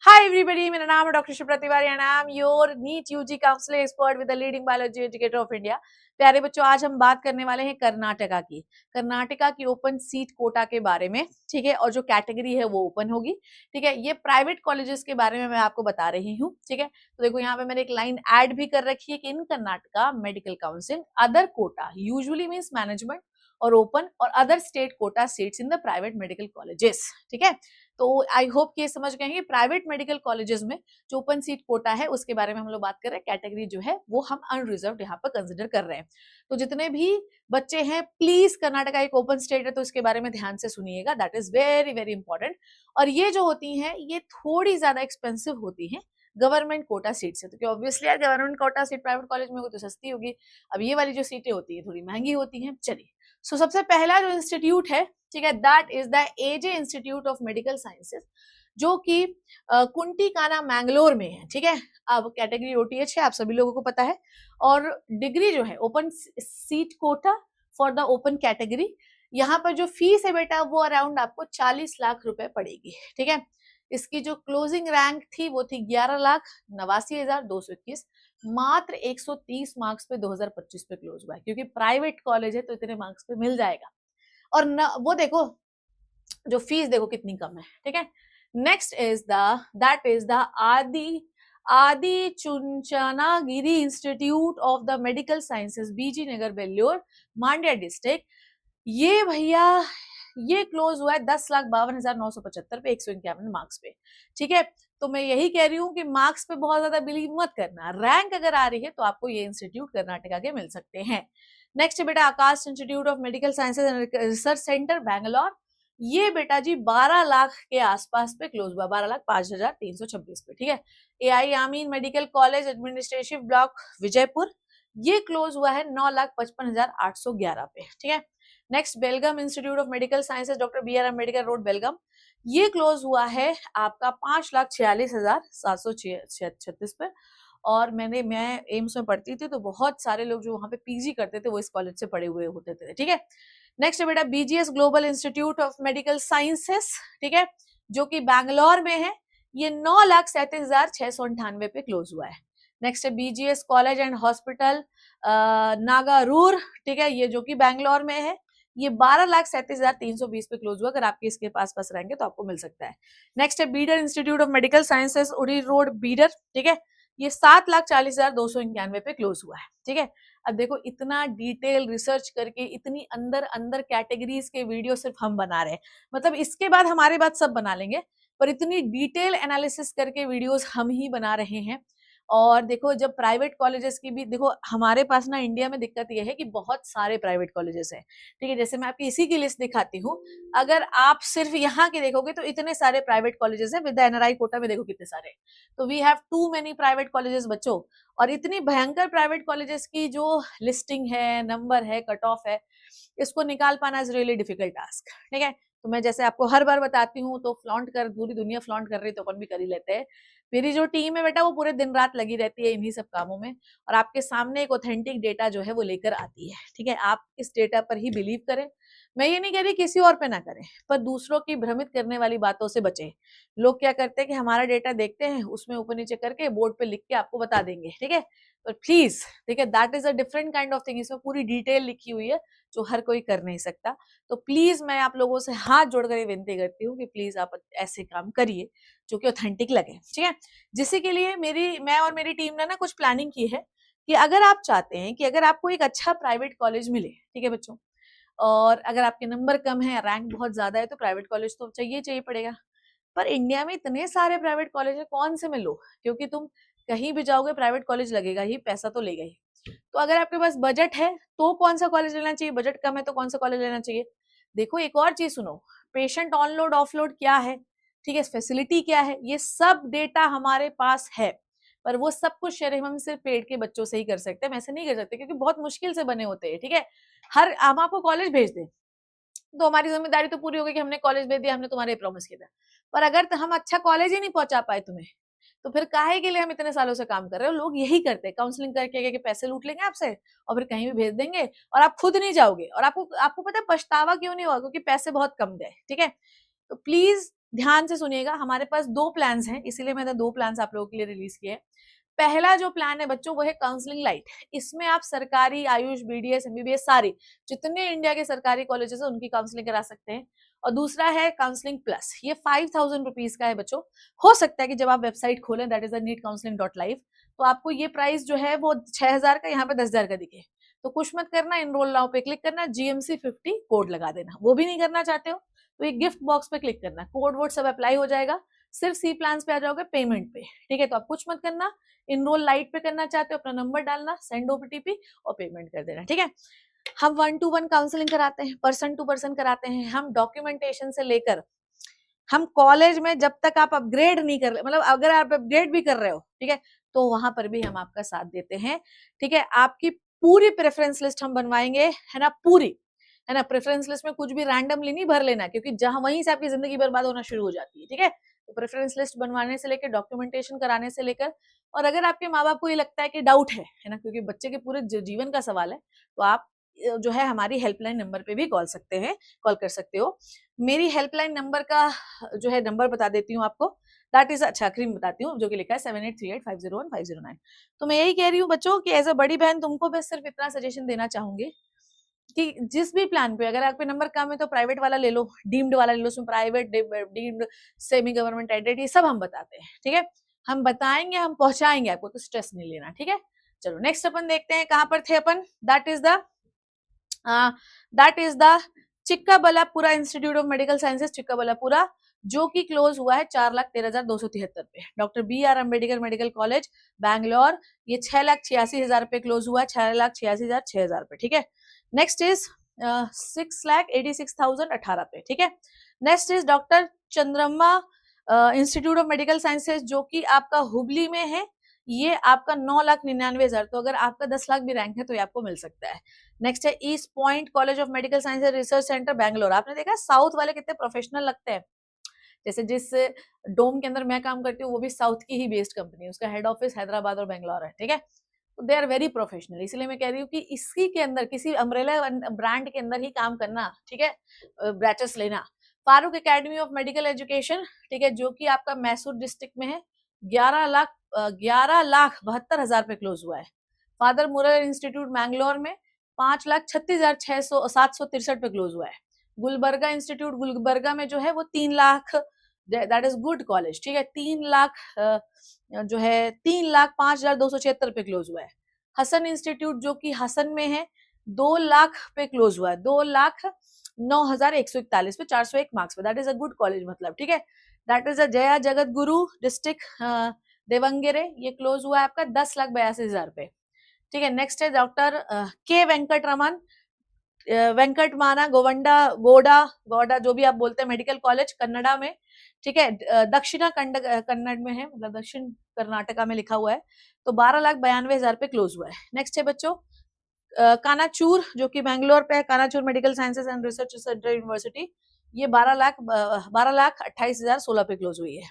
Hi everybody, मेरा नाम है doctor Shipra Tiwari and I am your NEET UG counselling expert with the leading biology educator of India. प्यारे बच्चों, आज हम बात करने वाले हैं कर्नाटका की ओपन सीट कोटा के बारे में। ठीक है, और जो कैटेगरी है वो ओपन होगी। ठीक है, ये प्राइवेट कॉलेजेस के बारे में मैं आपको बता रही हूँ। ठीक है, तो देखो यहाँ पे मैंने एक लाइन ऐड भी कर रखी है कि in Karnataka medical council other quota usually means management और ओपन और other state quota seats in the private medical colleges. ठीक है, तो आई होप कि ये समझ गए हैं कि प्राइवेट मेडिकल कॉलेजेस में जो ओपन सीट कोटा है उसके बारे में हम लोग बात कर रहे हैं। कैटेगरी जो है वो हम अनरिजर्व्ड यहाँ पर कंसिडर कर रहे हैं। तो जितने भी बच्चे हैं, प्लीज कर्नाटका एक ओपन स्टेट है तो इसके बारे में ध्यान से सुनिएगा, that is very very important. और ये जो होती हैं ये थोड़ी ज्यादा एक्सपेंसिव होती हैं गवर्नमेंट कोटा सीट से, तो ऑब्वियसली यार government quota seat private college में होगी तो सस्ती होगी। अब ये वाली जो सीटें होती है थोड़ी महंगी होती हैं। चलिए, सो सबसे पहला जो इंस्टीट्यूट है, ठीक है, that is the AJ institute of medical sciences, जो कि कुंटीकाना मैंगलोर में है। ठीक है, अब कैटेगरी ओटीएच है, आप सभी लोगों को पता है। और डिग्री जो है open seat Kota for the open category, यहाँ पर जो फीस है बेटा वो अराउंड आपको 40 लाख रुपए पड़ेगी। ठीक है, इसकी जो क्लोजिंग रैंक थी वो थी 11,89,221, मात्र 130 मार्क्स पे 2025 पे क्लोज हुआ है, क्योंकि प्राइवेट कॉलेज है तो इतने मार्क्स पे मिल जाएगा। और न, वो देखो जो फीस देखो कितनी कम है। ठीक है, next is the Adi Chunchanagiri institute of the medical sciences, BG Nagar Bellur, Mandya district. ये भैया ये क्लोज हुआ है 10,52,975 पे, 151 मार्क्स पे। ठीक है, तो मैं यही कह रही हूँ कि मार्क्स पे बहुत ज्यादा बिलीव मत करना, रैंक अगर आ रही है तो आपको ये इंस्टीट्यूट कर्नाटका के मिल सकते हैं। नेक्स्ट बेटा Akash institute of medical sciences and research centre Bangalore, ये बेटा जी 12 लाख के आसपास पे क्लोज हुआ, 12,05,326 पे। ठीक है, AI Ameen medical college administrative block Vijayapur, ये क्लोज हुआ है 9,55,811 पे। ठीक है, next Belgaum institute of medical sciences doctor B R Ambedkar road Belgaum, ये क्लोज हुआ है आपका 5,46,736 पे। और मैं एम्स में पढ़ती थी तो बहुत सारे लोग जो वहां पे पीजी करते थे वो इस कॉलेज से पढ़े हुए होते थे। ठीक है, नेक्स्ट बेटा BGS global institute of medical sciences, ठीक है, जो कि बैंगलोर में है, ये 9,37,698 पे क्लोज हुआ है। नेक्स्ट है बीजीएस कॉलेज एंड हॉस्पिटल नागारूर, ठीक है, ये जो कि बैंगलोर में है, ये 12,37,320 पे क्लोज हुआ। अगर आपके इसके पास रहेंगे तो आपको मिल सकता है। नेक्स्ट है bidder institute of medical sciences उड़ी रोड बीडर, ठीक है, ये 7,40,291 पे क्लोज हुआ है। ठीक है, अब देखो इतना डिटेल रिसर्च करके इतनी अंदर अंदर कैटेगरीज के वीडियो सिर्फ हम बना रहे हैं, मतलब इसके बाद हमारे बाद सब बना लेंगे, पर इतनी डिटेल एनालिसिस करके वीडियोस हम ही बना रहे हैं। और देखो जब प्राइवेट कॉलेजेस की भी देखो, हमारे पास ना इंडिया में दिक्कत यह है कि बहुत सारे प्राइवेट कॉलेजेस हैं। ठीक है, जैसे मैं आपकी इसी की लिस्ट दिखाती हूँ, अगर आप सिर्फ यहाँ के देखोगे तो इतने सारे प्राइवेट कॉलेजेस हैं, विद एनआरआई कोटा में देखो कितने सारे। तो we have too many private colleges बच्चों, और इतनी भयंकर प्राइवेट कॉलेजेस की जो लिस्टिंग है, नंबर है, कट ऑफ है, इसको निकाल पाना इज रियली डिफिकल्ट टास्क। ठीक है, तो मैं जैसे आपको हर बार बताती हूँ, तो फ्लॉन्ट कर, पूरी दुनिया फ्लॉन्ट कर रही तो अपन भी कर ही लेते हैं। मेरी जो टीम है बेटा वो पूरे दिन रात लगी रहती है इन्हीं सब कामों में, और आपके सामने एक ऑथेंटिक डेटा जो है वो लेकर आती है। ठीक है, आप इस डेटा पर ही बिलीव करें। मैं ये नहीं कह रही किसी और पे ना करें, पर दूसरों की भ्रमित करने वाली बातों से बचें। लोग क्या करते हैं कि हमारा डेटा देखते हैं, उसमें ऊपर नीचे करके बोर्ड पे लिख के आपको बता देंगे। ठीक है, पर प्लीज, ठीक है, that is a different kind of thing, इसमें पूरी डिटेल लिखी हुई है जो हर कोई कर नहीं सकता। तो प्लीज मैं आप लोगों से हाथ जोड़कर ये विनती करती हूँ कि प्लीज आप ऐसे काम करिए जो कि ऑथेंटिक लगे। ठीक है, जिसके के लिए मैं और मेरी टीम ने ना कुछ प्लानिंग की है कि अगर आप चाहते हैं कि अगर आपको एक अच्छा प्राइवेट कॉलेज मिले, ठीक है बच्चों, और अगर आपके नंबर कम है, रैंक बहुत ज्यादा है, तो प्राइवेट कॉलेज तो चाहिए पड़ेगा। पर इंडिया में इतने सारे प्राइवेट कॉलेज है, कौन से में लो, क्योंकि तुम कहीं भी जाओगे प्राइवेट कॉलेज लगेगा ही, पैसा तो लेगा ही। तो अगर आपके पास बजट है तो कौन सा कॉलेज लेना चाहिए, बजट कम है तो कौन सा कॉलेज लेना चाहिए। देखो एक और चीज सुनो, पेशेंट ऑनलोड ऑफलोड क्या है, ठीक है, फैसिलिटी क्या है, ये सब डेटा हमारे पास है। पर वो सब कुछ शेयर हम सिर्फ पेड के बच्चों से ही कर सकते हैं, ऐसे नहीं कर सकते, क्योंकि बहुत मुश्किल से बने होते हैं। ठीक है, हम आपको कॉलेज भेज दें तो हमारी जिम्मेदारी तो पूरी हो गई कि हमने कॉलेज भेज दिया, हमने तुम्हारे प्रॉमिस किया था। पर अगर हम अच्छा कॉलेज ही नहीं पहुंचा पाए तुम्हें, तो फिर काहे के लिए हम इतने सालों से काम कर रहे हो। लोग यही करते हैं, काउंसलिंग करके पैसे लूट लेंगे आपसे और फिर कहीं भी भेज देंगे, और आप खुद नहीं जाओगे, और आपको आपको पता है पछतावा क्यों नहीं होगा, क्योंकि पैसे बहुत कम गए। ठीक है, तो प्लीज ध्यान से सुनिएगा, हमारे पास 2 प्लान्स हैं, इसीलिए मैंने 2 प्लान्स आप लोगों के लिए रिलीज किए हैं। पहला जो प्लान है बच्चों वो है काउंसलिंग लाइट। इसमें आप सरकारी, आयुष, बीडीएस, एमबीबीएस सारी जितने इंडिया के सरकारी कॉलेजेस है उनकी काउंसलिंग करा सकते हैं। और दूसरा है काउंसलिंग प्लस, ये 5000 रुपीज का है बच्चों। हो सकता है कि जब आप वेबसाइट खोलें दैट इज neetcounseling.live तो आपको ये प्राइस जो है वो 6000 का, यहाँ पे 10,000 का दिखे। तो कुछ मत करना, इनरोल नाउ पे क्लिक करना, GMC50 कोड लगा देना। वो भी नहीं करना चाहते हो तो ये गिफ्ट बॉक्स पे क्लिक करना, कोड वोड सब अप्लाई हो जाएगा। सिर्फ सी प्लान पे आ जाओगे पेमेंट पे, ठीक है। तो आप कुछ मत करना, इनरोल लाइट पे करना चाहते हो अपना नंबर डालना, सेंड ओटीपी और पेमेंट कर देना, ठीक है। हम 1-to-1 काउंसलिंग कराते हैं, पर्सन टू पर्सन कराते हैं, हम डॉक्यूमेंटेशन से लेकर हम कॉलेज में जब तक आप अपग्रेड नहीं कर रहे, मतलब अगर आप अपग्रेड भी कर रहे हो, ठीक है, तो वहां पर भी हम आपका साथ देते हैं, ठीक है। आपकी पूरी प्रेफरेंस लिस्ट हम बनवाएंगे, है ना, पूरी, है ना। प्रेफरेंस लिस्ट में कुछ भी रैंडमली नहीं भर लेना, क्योंकि जहां वहीं से आपकी जिंदगी बर्बाद होना शुरू हो जाती है, ठीक है। तो प्रेफरेंस लिस्ट बनवाने से लेकर डॉक्यूमेंटेशन कराने से लेकर, और अगर आपके माँ बाप को ये लगता है कि डाउट है ना, क्योंकि बच्चे के पूरे जीवन का सवाल है, तो आप जो है हमारी हेल्पलाइन नंबर पे भी कॉल कर सकते हो। मेरी हेल्पलाइन नंबर का जो है नंबर बता देती हूँ आपको, दैट इज, अच्छा आखिरी में बताती हूँ, जो कि लिखा है 7838501509। तो मैं यही कह रही हूँ बच्चों कि एज अ बड़ी बहन तुमको मैं सिर्फ इतना सजेशन देना चाहूंगी कि जिस भी प्लान पे, अगर आपके नंबर कम है तो प्राइवेट वाला ले लो, डीम्ड वाला ले लो, उसमें private, deemed, semi government aided, ये सब हम बताते हैं, ठीक है। हम बताएंगे, हम पहुंचाएंगे आपको, तो स्ट्रेस नहीं लेना, ठीक है। चलो नेक्स्ट अपन देखते हैं, कहां पर थे अपन। That is the Chikkaballapura institute of medical sciences Chikkaballapura, जो कि क्लोज हुआ है 4,13,273 पे। Doctor BR Ambedkar medical college Bangalore, ये 6,86,000 पे क्लोज हुआ है, 6,86,600 पे, ठीक है। नेक्स्ट इज 6,86,018 पे, ठीक है। नेक्स्ट इज डॉक्टर चंद्रमा इंस्टीट्यूट ऑफ मेडिकल साइंसेज, जो कि आपका हुबली में है, ये आपका 9,99,000। तो अगर आपका 10 लाख भी रैंक है तो ये आपको मिल सकता है। नेक्स्ट है east point college of medical science and research centre Bangalore. आपने देखा साउथ वाले कितने प्रोफेशनल लगते हैं। जैसे जिस डोम के अंदर मैं काम करती हूँ वो भी साउथ की ही बेस्ड कंपनी है, उसका हेड ऑफिस हैदराबाद और बेंगलोर है, ठीक है। तो दे आर वेरी प्रोफेशनल, इसलिए मैं कह रही हूँ कि इसी के अंदर किसी अम्ब्रेला ब्रांड के अंदर ही काम करना, ठीक है, ब्रैचेस लेना। Farooq academy of medical education, ठीक है, जो कि आपका मैसूर डिस्ट्रिक्ट में है, 11,72,000 पे क्लोज हुआ है। फादर मुरर इंस्टीट्यूट मैंगलोर में 5,36,763 पे क्लोज हुआ है। गुलबर्गा इंस्टीट्यूट गुलबर्गा में जो है वो 3 lakh, that is good college, ठीक है, 3 लाख जो है 3,05,276 पे क्लोज हुआ है। हसन इंस्टीट्यूट जो कि हसन में है 2 लाख पे क्लोज हुआ है, 2,09,141 पे, 401 मार्क्स पे, that is a good college, मतलब, ठीक है। That is a Jaya Jagat Guru district देवंगेरे, ये क्लोज हुआ है आपका 10,82,000 पे, ठीक है। नेक्स्ट है डॉक्टर के वेंकट रमन वेंकट माना गौडा जो भी आप बोलते हैं, मेडिकल कॉलेज कन्नड़ा में, ठीक है, दक्षिणा कन्नड़ में है, मतलब दक्षिण कर्नाटका में लिखा हुआ है। तो 12,92,000 पे क्लोज हुआ है। नेक्स्ट है बच्चों कानाचूर, जो कि बैंगलोर पे है, Kanachur medical sciences and research centre university, ये 12,28,016 पे क्लोज हुई है।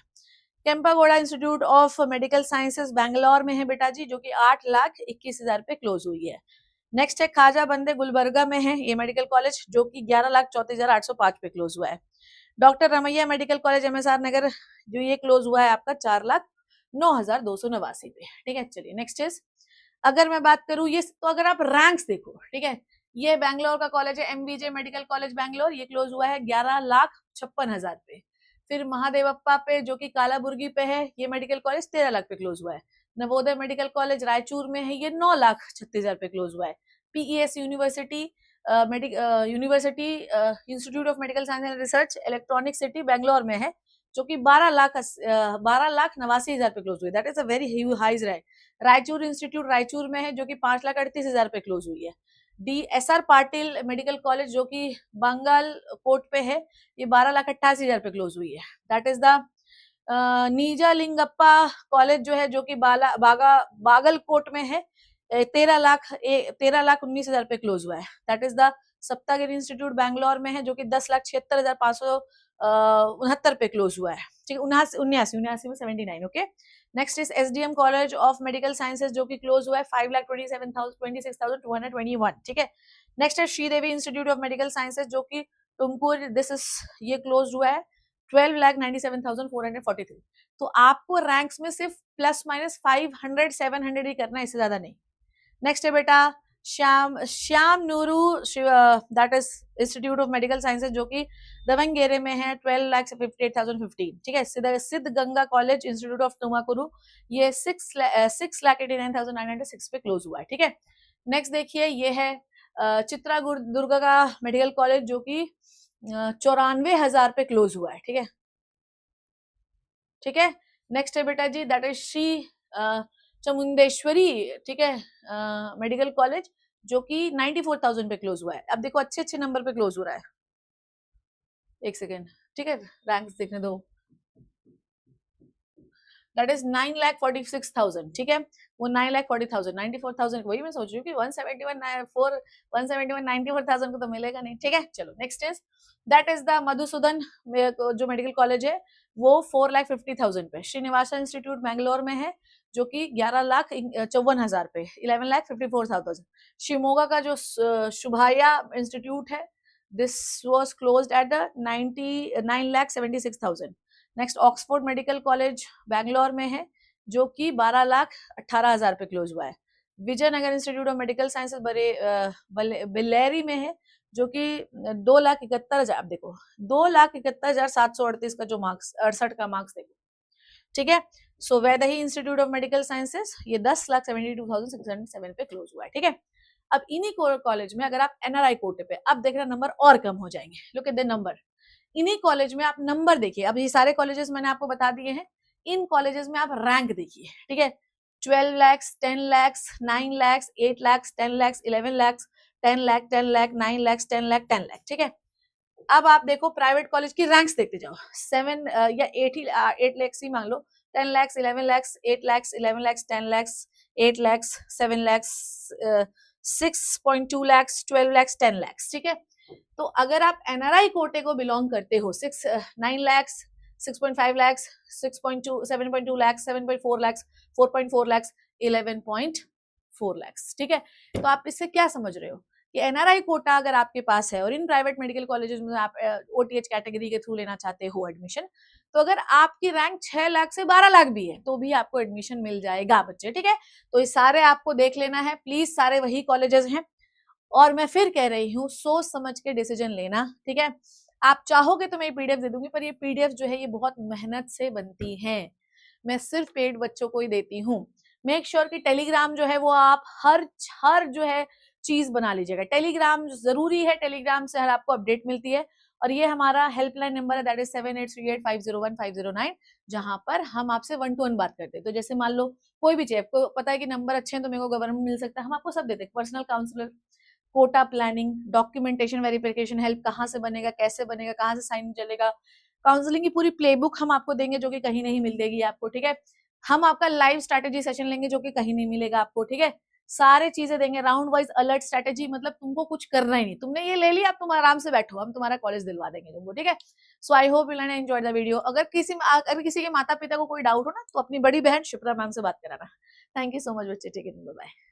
Kempegowda institute of medical sciences Bangalore में है बेटा जी, जो कि 8,21,000 पे क्लोज हुई है। नेक्स्ट है खाजा बंदे गुलबर्गा में है ये मेडिकल कॉलेज, जो कि 11,34,805 पे क्लोज हुआ है। Doctor Ramaiah medical college MSR Nagar, जो ये क्लोज हुआ है आपका 4,09,289 पे, ठीक है। चलिए नेक्स्ट इज, अगर मैं बात करूं ये, तो अगर आप रैंक्स देखो, ठीक है, ये बैंगलोर का कॉलेज है MBJ मेडिकल कॉलेज बैंगलोर, ये क्लोज हुआ है 11,56,000 पे। फिर महादेवप्पा पे, जो कि कालाबुर्गी पे है, ये मेडिकल कॉलेज 13 लाख पे क्लोज हुआ है। नवोदय मेडिकल कॉलेज रायचूर में है, ये 9,36,000 पे क्लोज हुआ है। PES university institute of medical science and research electronic city Bangalore में है, जो कि 12,89,000 पे क्लोज हुई, that is a very high rank. Raichur institute Raichur में है, जो कि 5,38,000 पे क्लोज हुई है। DSR पाटिल मेडिकल कॉलेज, जो कि बंगाल कोट पे है, ये 12,88,000 पे क्लोज हुई है। That is the Nijalingappa college जो है, जो कि बागलकोट में है, 13,19,000 पे क्लोज हुआ है। That is the Saptagiri institute Bangalore में है, जो कि 10,76,569 पे क्लोज हुआ है, ठीक है, 79 में 79, okay. Next is SDM college of medical sciences, जो कि क्लोज हुआ है 5,26,221, ठीक है। नेक्स्ट है Sridevi institute of medical sciences, जो कि तुमकुर, दिस इज, ये क्लोज हुआ है 12,97,443। तो आपको रैंक्स में सिर्फ प्लस माइनस 500 700 ही करना है, इससे ज्यादा नहीं। नेक्स्ट है बेटा Shyam Nuru, that is institute of medical sciences, जो कि दवंगेरे में है, 12,58,015। ठीक है। सिद्ध Ganga college institute of Tumakuru, ये 6,89,906 पे क्लोज हुआ है। ठीक है। नेक्स्ट देखिए, ये है चित्रादुर्ग का मेडिकल कॉलेज, जो कि 94,000 पे क्लोज हुआ है। ठीक है। ठीक है। नेक्स्ट है बेटा जी, दैट इज श्री चामुंडेश्वरी, ठीक है, मेडिकल कॉलेज, जो कि 94,000 पे क्लोज हुआ है। अब देखो अच्छे अच्छे नंबर पे क्लोज हो रहा है। एक सेकेंड, ठीक है, रैंक्स देखने दो। That is 9,46,000। ठीक है, वो 9,40,000, 94,000, वही मैं सोच रही हूँ कि 171 94,000 को तो मिलेगा नहीं। ठीक है, चलो next is that is the Madhusudan, जो मेडिकल कॉलेज है वो 4,50,000 पे। श्रीनिवासा इंस्टीट्यूट बैंगलोर में है, जो कि 11,54,000 पे, 11,54,000। शिमोगा का जो शुभाया इंस्टीट्यूट है, this was closed at the 9,76,000। Next Oxford medical college Bangalore में है, जो कि 12,18,000 पे क्लोज हुआ है। Vijayanagar institute of medical sciences Bellary में है, जो कि 2,71,000, देखो 2,71,738 का जो मार्क्स, 68 का मार्क्स देखो। ठीक है। So Vaidehi institute of medical sciences, ये 10,72,607 पे क्लोज हुआ है। ठीक है। अब इन्हीं कॉलेज में अगर आप एनआरआई कोटे पे, अब देखना नंबर और कम हो जाएंगे। Look at the number. इन्हीं कॉलेज में आप नंबर देखिए, अब ये सारे कॉलेजेस मैंने आपको बता दिए हैं, इन कॉलेजेस में आप रैंक देखिए। ठीक है। 12 लाख, 10 लाख, 9 लाख, 8 लाख, 10 लाख, 11 लाख, 10 लाख, 10 लाख, 9 लाख, 10 लाख, 10 लाख। ठीक है। अब आप देखो प्राइवेट कॉलेज की रैंक्स देखते जाओ, 7 या 8 लाख ही मान लो, 10 लाख, 11 लाख, 8 लाख, 11 लाख, 10 लाख, 8 लाख, 7 लाख, 6.2 लाख, 12 लाख, 10 लाख। ठीक है। तो अगर आप एनआरआई कोटे को बिलोंग करते हो, 9 लाख, 6.5 लाख, 6.2, 7.2 लाख, 7.4 लाख, 4.4 लाख, 11.4 लाख। ठीक है। तो आप इससे क्या समझ रहे हो कि एनआरआई कोटा अगर आपके पास है और इन प्राइवेट मेडिकल कॉलेजेस में आप ओटीएच कैटेगरी के थ्रू लेना चाहते हो एडमिशन, तो अगर आपकी रैंक 6 लाख से 12 लाख भी है तो भी आपको एडमिशन मिल जाएगा बच्चे। ठीक है। तो ये सारे आपको देख लेना है प्लीज, सारे वही कॉलेजेस हैं। और मैं फिर कह रही हूँ, सोच समझ के डिसीजन लेना। ठीक है। आप चाहोगे तो मैं पीडीएफ दे दूंगी, पर ये पीडीएफ जो है ये बहुत मेहनत से बनती है, मैं सिर्फ पेड बच्चों को ही देती हूँ। मेक श्योर कि टेलीग्राम जो है वो आप हर जो है चीज बना लीजिएगा। टेलीग्राम जरूरी है, टेलीग्राम से हर आपको अपडेट मिलती है। और ये हमारा हेल्पलाइन नंबर है, दैट इज 7838501509, जहां पर हम आपसे 1-to-1 बात करते हैं। तो जैसे मान लो कोई भी चाहिए, आपको पता है कि नंबर अच्छे हैं तो मेरे को गवर्नमेंट मिल सकता है, हम आपको सब देते हैं, personal counsellor, quota planning, documentation verification help कहाँ से बनेगा, कैसे बनेगा, कहाँ से साइन चलेगा, काउंसलिंग की पूरी प्लेबुक हम आपको देंगे जो कि कहीं नहीं मिलेगी आपको। ठीक है। हम आपका लाइव स्ट्रैटेजी सेशन लेंगे जो कि कहीं नहीं मिलेगा आपको। ठीक है। सारे चीजें देंगे, राउंड वाइज अलर्ट स्ट्रैटेजी, मतलब तुमको कुछ करना ही नहीं, तुमने ये ले लिया, अब तुम आराम से बैठो, हम तुम्हारा कॉलेज दिलवा देंगे तुमको। ठीक है। So I hope you enjoy the video. अगर किसी के माता पिता को कोई डाउट हो ना, तो अपनी बड़ी बहन शिप्रा मैम से बात कराना। थैंक यू सो मच बच्चे, ठीक है, बाय।